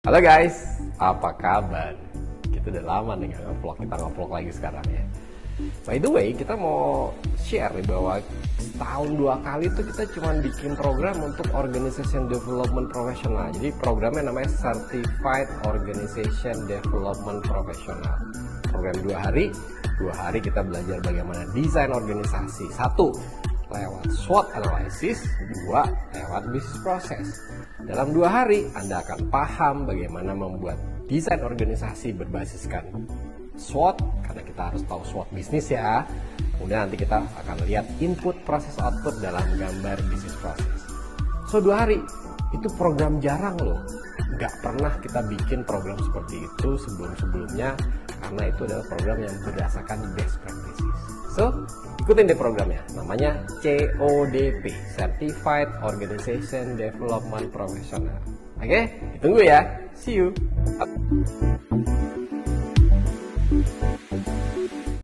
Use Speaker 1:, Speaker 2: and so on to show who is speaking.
Speaker 1: Halo guys, apa kabar? Kita udah lama nih nggak ngevlog, kita ngevlog lagi sekarang ya. By the way, kita mau share nih bahwa setahun 2 kali tuh kita cuma bikin program untuk Organization Development Professional. Jadi programnya namanya Certified Organization Development Professional. Program 2 hari kita belajar bagaimana desain organisasi. 1, lewat SWOT analysis. 2, lewat business process. Dalam 2 hari, Anda akan paham bagaimana membuat desain organisasi berbasiskan SWOT, karena kita harus tahu SWOT bisnis ya. Kemudian nanti kita akan lihat input, proses, output dalam gambar bisnis proses. So 2 hari, itu program jarang loh. Nggak pernah kita bikin program seperti itu sebelum-sebelumnya, karena itu adalah program yang berdasarkan best practices. So, ikutin deh programnya, namanya CODP, Certified Organization Development Professional. Oke, ditunggu ya. See you.